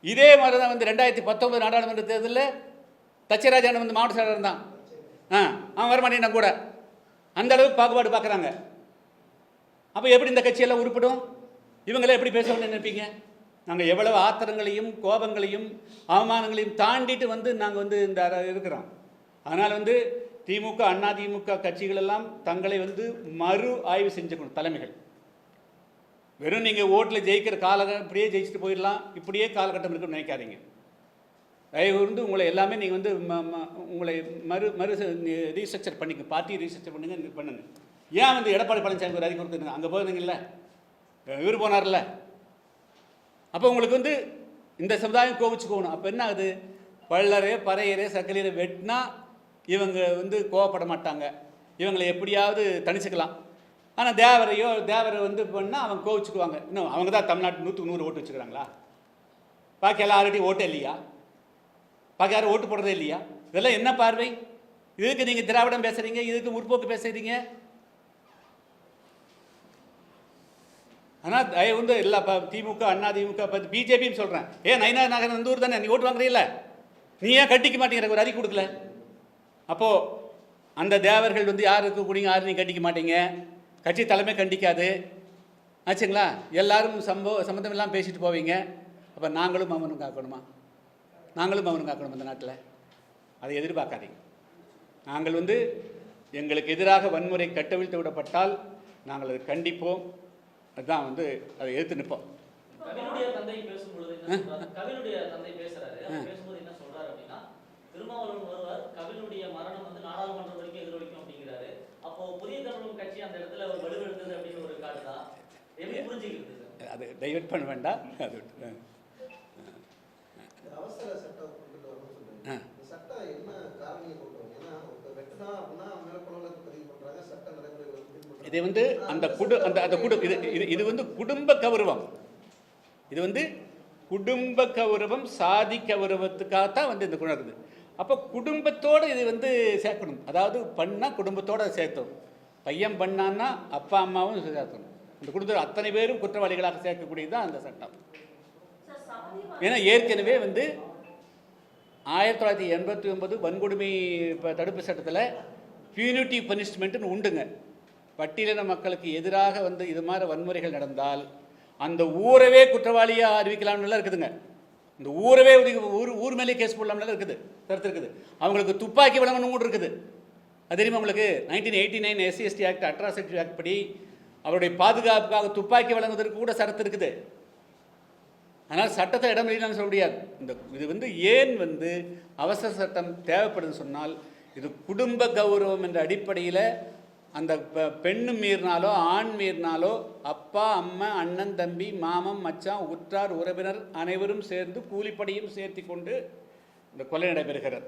இதே மாதிரி தான் வந்து 2019 நாடாளுமன்ற தேர்தலில் தச்சராஜன் வந்து மாவட்ட செயலர் இருந்தான். அவன் வரமாட்டேன் கூட. அந்த அளவுக்கு பாகுபாடு பார்க்குறாங்க. அப்போ எப்படி இந்த கட்சியெல்லாம் உருப்பிடும்? இவங்களே எப்படி பேசணும்னு நினைப்பீங்க? நாங்கள் எவ்வளவு ஆத்திரங்களையும் கோபங்களையும் அவமானங்களையும் தாண்டிட்டு வந்து நாங்கள் வந்து இந்த இருக்கிறோம். அதனால் வந்து திமுக அதிமுக கட்சிகளெல்லாம் தங்களை வந்து மறு ஆய்வு செஞ்சுக்கணும். தலைமைகள் வெறும் நீங்கள் ஓட்டில் ஜெயிக்கிற காலகட்டம் இப்படியே ஜெயிச்சுட்டு போயிடலாம், இப்படியே காலகட்டம் இருக்குன்னு நினைக்காதீங்க. தயவு வந்து உங்களை எல்லாமே நீங்கள் வந்து உங்களை மறு ரீஸ்ட்ரக்சர் பண்ணிக்க, பார்ட்டி ரீஸ்ட்ரக்சர் பண்ணுங்க. ஏன் வந்து எடப்பாடி பழனிசாமி ஒரு அறிக்கை கொடுத்துருங்க, அங்கே போயிருந்தீங்கல்ல, இவர் போனார்ல. அப்போ உங்களுக்கு வந்து இந்த சமுதாயம் கோவிச்சுக்கோணும். அப்போ என்ன ஆகுது? பள்ளரே பறையரே சக்கலீரை வெட்டினா இவங்க வந்து கோவப்பட மாட்டாங்க, இவங்களை எப்படியாவது தனிச்சுக்கலாம். ஆனால் தேவரை வந்து பண்ணால் அவங்க கோவிச்சுக்குவாங்க. இன்னும் அவங்க தான் தமிழ்நாட்டு 100க்கு 100 ஓட்டு வச்சுக்கிறாங்களா? பாக்கி எல்லார்கிட்டையும் ஓட்டே இல்லையா? பாக்கி யாரும் ஓட்டு போடுறதே இல்லையா? இதெல்லாம் என்ன பார்வை? இதுக்கு நீங்கள் திராவிடம் பேசுகிறீங்க, இதுக்கு முற்போக்கு பேசுகிறீங்க. ஆனால் தயவு வந்து எல்லா திமுக அதிமுக பிஜேபின்னு சொல்கிறேன். நயினா நகர் அந்த ஊர் தானே, நீ ஓட்டு வாங்குறீல்ல, நீ ஏன் கட்டிக்க மாட்டேங்கிற? ஒரு அறிக்கை கொடுக்கல. அப்போது அந்த தேவர்கள் வந்து யாருக்கு கூடிங்க, யாரும் நீ கட்டிக்க மாட்டீங்க, கட்சி தலைமை கண்டிக்காது ஆச்சுங்களா? எல்லாரும் சம்மந்தம் இல்லாமல் பேசிட்டு போவீங்க. அப்போ நாங்களும் மௌனம் காக்கணுமா? அந்த நாட்டில் அதை எதிர்பார்க்காதீங்க. நாங்கள் வந்து எங்களுக்கு எதிராக வன்முறை கட்டவிழ்த்து விடப்பட்டால் நாங்கள் அதை கண்டிப்போம். அதுதான் வந்து அதை எதிர்த்து நிற்போம். கவினுடைய தந்தை பேசும்பொழுது கவினுடைய தந்தை பேசுறாரு. பேசும்போது என்ன சொல்றாரு அப்படின்னா, திருமாவளவன் வருவார், கவினுடைய மரணம் வந்து நாடாளுமன்றம் வரைக்கும் எதிரொலிக்கும் அப்படிங்கிறாரு. அப்போ புதிய தமிழகம் கட்சி அந்த இடத்துல ஒரு வலுவெடுத்தது அப்படின்னு ஒரு காட்டுதா? எப்படி புரிஞ்சுக்கிறது? அது டைவர்ட் பண்ண வேண்டாம். அது அவசர சட்டம் கொண்டு வரணும்னு சொல்றீங்க. இந்த சட்டம் என்ன காரணியை கொண்டு வரும்? ஏன்னா ஒரு வெட்டினா அப்படின்னா மேலப்பொருளுக்கு பதிவு பண்றாங்க, சட்ட நடைமுறைகள் இதை வந்து இது வந்து குடும்ப கௌரவம். இது வந்து குடும்ப கௌரவம் சாதி கௌரவத்துக்காகத்தான் வந்து இந்த குணம் இருக்குது. அப்போ குடும்பத்தோடு இது வந்து சேர்க்கணும். அதாவது பண்ணால் குடும்பத்தோடு அதை சேர்த்தணும். பையன் பண்ணான்னா அப்பா அம்மாவும் சேர்க்கணும். அந்த குடும்பத்தில் அத்தனை பேரும் குற்றவாளிகளாக சேர்க்கக்கூடியது தான் அந்த சட்டம். ஏன்னா ஏற்கனவே வந்து 1989 வன்கொடுமை தடுப்பு சட்டத்தில் பியூனிட்டிவ் பனிஷ்மெண்ட்டுன்னு உண்டுங்க. பட்டியலின மக்களுக்கு எதிராக வந்து இது மாதிரி வன்முறைகள் நடந்தால் அந்த ஊரவே குற்றவாளியாக அறிவிக்கலாம்னு இருக்குதுங்க. இந்த ஊரவே ஊர் மேலே கேஸ் போடலாம்னு இருக்குது, கருத்து இருக்குது. அவங்களுக்கு துப்பாக்கி வழங்கணும் கூட இருக்குது. அது தெரியுமா உங்களுக்கு? 1989 SC/ST ஆக்ட், அட்ராசிட்டி ஆக்ட் படி அவருடைய பாதுகாப்புக்காக துப்பாக்கி வழங்குவதற்கு கூட சரத்து இருக்குது. அதனால் சட்டத்தை இடம் இல்லைன்னு சொல்ல முடியாது. இது வந்து ஏன் வந்து அவசர சட்டம் தேவைப்படுதுன்னு சொன்னால், இது குடும்ப கௌரவம் என்ற அடிப்படையில் அந்த பெண்ணு மீறினாலோ ஆண் மீறினாலோ அப்பா அம்மா அண்ணன் தம்பி மாமன் மச்சான் உற்றார் உறவினர் அனைவரும் சேர்ந்து கூலிப்படியும் சேர்த்தி கொண்டு இந்த கொலை நடைபெறுகிறது.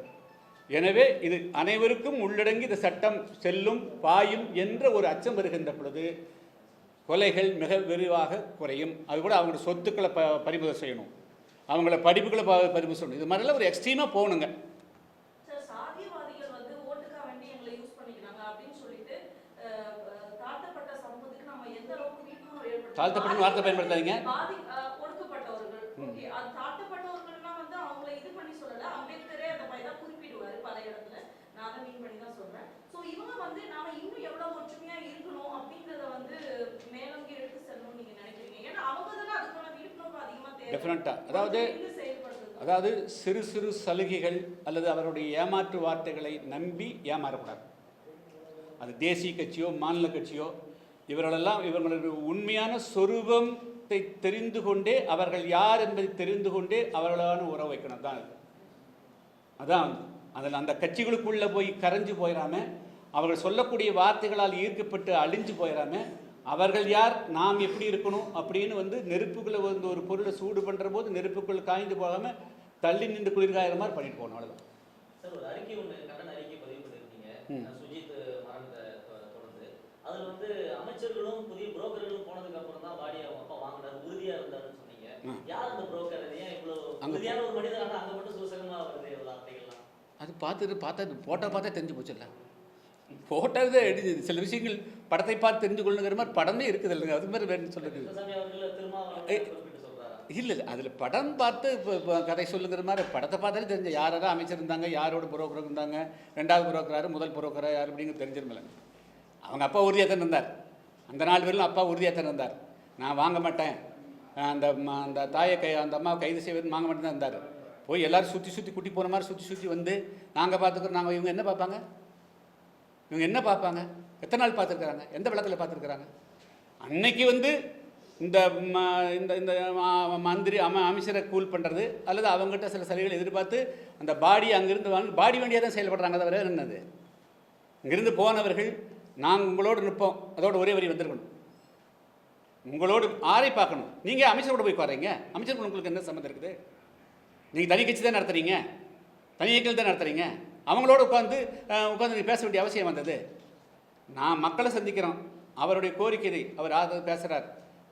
எனவே இது அனைவருக்கும் உள்ளடங்கி இந்த சட்டம் செல்லும் பாயும் என்ற ஒரு அச்சம் வருகின்ற பொழுது கொலைகள் மிக விரிவாக குறையும். அது கூட அவங்களோட சொத்துக்களை பறிமுதல் செய்யணும், அவங்கள படிப்புகளை பறிமுதல் செய்யணும். இது மாதிரிலாம் ஒரு எக்ஸ்ட்ரீமாக போகணுங்க. தாழ்த்தப்பட்ட வார்த்தை பயன்படுத்தாதீங்க. அதாவது சிறு சிறு சலுகைகள் அல்லது அவருடைய ஏமாற்று வார்த்தைகளை நம்பி ஏமாறக்கூடாது. அது தேசிய கட்சியோ மாநில கட்சியோ இவர்களெல்லாம் இவர்களுடைய உண்மையான சொரூபத்தை தெரிந்து கொண்டே அவர்கள் யார் என்பதை தெரிந்து கொண்டே அவர்களான உறவு வைக்கணும் தான். அதான் அதில் அந்த கட்சிகளுக்குள்ளே போய் கரைஞ்சு போயிடாமல், அவர்கள் சொல்லக்கூடிய வார்த்தைகளால் ஈர்க்கப்பட்டு அழிஞ்சு போயிடாமல், அவர்கள் யார் நாம் எப்படி இருக்கணும் அப்படின்னு வந்து நெருப்புக்குள்ளே வந்து ஒரு பொருளை சூடு பண்ணுற போது நெருப்புக்குள்ளே காய்ந்து போகாமல் தள்ளி நின்று குளிர்காயிற மாதிரி பண்ணிட்டு போகணும். அவ்வளோதான். சார், ஒரு அறிக்கை ஒன்று கண்டன அறிக்கை பதிவு பண்ணியிருக்கீங்க சுஜித் மரணத்தை தொடர்ந்து. அதில் வந்து அமைச்சர்களும் புதிய புரோக்கர்களும் போனதுக்கு அப்புறம் தான் பாடி அவங்க அப்பா வாங்கினார், உறுதியாக இருந்தாருன்னு சொன்னீங்க. யார் அந்த புரோக்கர்? ஏன் இவ்வளோ உறுதியான ஒரு மனிதர் ஆனால் அங்கே மட்டும் சுசகமாக வருது வார்த்தைகள்லாம்? அது போட்டோ பார்த்தா தெரிஞ்சு போச்சுல்ல. ஃபோட்டோவே எடுத்து சில விஷயங்கள் படத்தை பார்த்து தெரிஞ்சு கொள்ளுங்கிற மாதிரி படமே இருக்குது இல்லைங்க. அது மாதிரி வேணும்னு சொல்லுது. இல்லை அதில் படம் பார்த்து இப்போ கதை சொல்லுங்கிற மாதிரி படத்தை பார்த்தாலே தெரிஞ்ச யாராவது அமைச்சர் இருந்தாங்க, யாரோட புரோக்கர் இருந்தாங்க, ரெண்டாவது புரோக்கர் யார், முதல் புரோக்கர் யார் அப்படிங்கிறது தெரிஞ்சிருமில்லைங்க. அவங்க அப்பா உறுதியாக தான் இருந்தார். அந்த 4 பேரும் அப்பா உறுதியாக தான் இருந்தார். நான் வாங்க மாட்டேன், அந்த தாயை அந்த அம்மாவை கைது செய்வது வாங்க மாட்டேன் தான் இருந்தார். போய் எல்லோரும் சுற்றி குட்டி போன மாதிரி சுற்றி வந்து நாங்கள் பார்த்துக்கிறோம். நாங்கள் இவங்க என்ன பார்ப்பாங்க? எத்தனை நாள் பார்த்துருக்குறாங்க? எந்த விளக்கில் பார்த்துருக்குறாங்க? அன்னைக்கு வந்து இந்த இந்த மந்திரி அமைச்சரை கூல் பண்ணுறது அல்லது அவங்ககிட்ட சில சலுகைகளை எதிர்பார்த்து அந்த பாடி அங்கேருந்து வாங்க பாடி வண்டியாக தான் செயல்படுறாங்க. தவிர என்னது, இங்கிருந்து போனவர்கள் நாங்கள் உங்களோடு நிற்போம், அதோட ஒரே வரி வந்திருக்கணும். உங்களோடு ஆரை பார்க்கணும். நீங்கள் அமைச்சரோட போய் பாருங்க. அமைச்சருக்கு உங்களுக்கு என்ன சம்மந்தம் இருக்குது? நீங்கள் தனி கட்சி தான் நடத்துறீங்க, தனி இயக்கம் தான் நடத்துறீங்க. அவங்களோட உட்காந்து நீங்கள் பேச வேண்டிய அவசியம் வந்தது. நான் மக்களை சந்திக்கிறோம், அவருடைய கோரிக்கை அவர் பேசுகிறார்,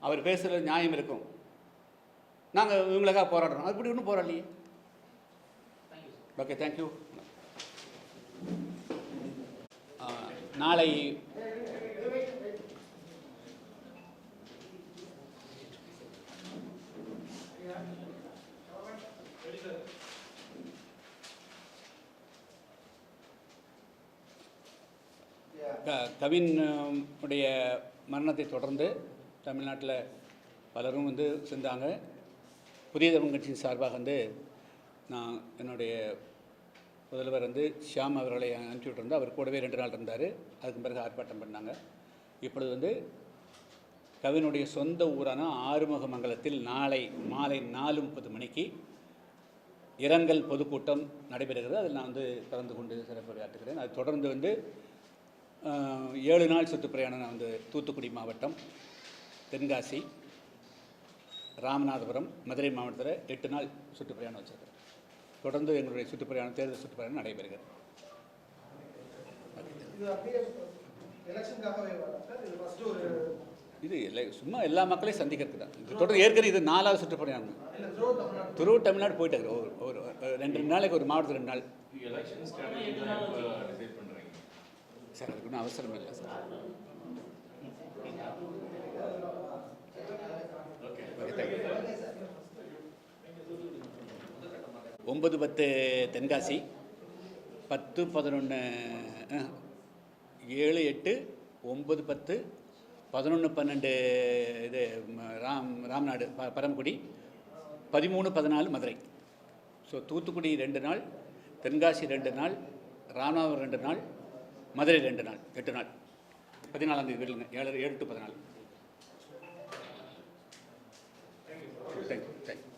அவர் பேசுகிறது நியாயம் இருக்கும், நாங்கள் இவங்களுக்காக போராடுறோம். அது இப்படி ஒன்றும் போராடலையே. Okay, thank you. நாளை கவின் உடைய மரணத்தை தொடர்ந்து தமிழ்நாட்டில் பலரும் வந்து செஞ்சாங்க. புதிய தமிழ் கட்சியின் சார்பாக வந்து நான் என்னுடைய முதல்வர் வந்து ஷியாம் அவர்களை அனுப்பிச்சி விட்டுருந்து, அவர் கூடவே 2 நாள் இருந்தார். அதுக்கு பிறகு ஆர்ப்பாட்டம் பண்ணாங்க. இப்பொழுது வந்து கவினுடைய சொந்த ஊரான ஆறுமுகமங்கலத்தில் நாளை மாலை 4:30 மணிக்கு இரங்கல் பொதுக்கூட்டம் நடைபெறுகிறது. அதில் நான் வந்து கலந்து கொண்டு சிறப்புரையாற்றுகிறேன். அது தொடர்ந்து வந்து 7 நாள் சுற்றுப்பிரயாணம். நான் வந்து தூத்துக்குடி மாவட்டம், தென்காசி, ராமநாதபுரம், மதுரை மாவட்டத்தில் 8 நாள் சுற்றுப்பிரயாணம் வச்சிருக்கிறேன். தொடர்ந்து எங்களுடைய சுற்றுப்பிரயாணம், தேர்தல் சுற்றுப்பிரயாணம் நடைபெறுகிறது. இது இல்லை, சும்மா எல்லா மக்களையும் சந்திக்கிறதுக்கு தான். இது தொடர்ந்து ஏற்கனவே இது 4வது சுற்றுப்பயணம். துருவ தமிழ்நாடு போயிட்டாரு. ஒரு 2 நாளைக்கு ஒரு மாவட்டத்தில் 2 நாள். சார் அதுக்கு ஒன்றும் அவசரம் இல்லை சார். Okay, thank you. 9-10 தென்காசி, 10-11 7-8 9-10 11-12 இது ராம்நாடு பரமக்குடி, 13-14 மதுரை. ஸோ தூத்துக்குடி 2 நாள், தென்காசி 2 நாள், ராமநாதபுரம் 2 நாள், மதுரை 2 நாள், 8 நாள். 14ஆம் தேதி வெளிலுங்க, 7 to 14. தேங்க்யூ.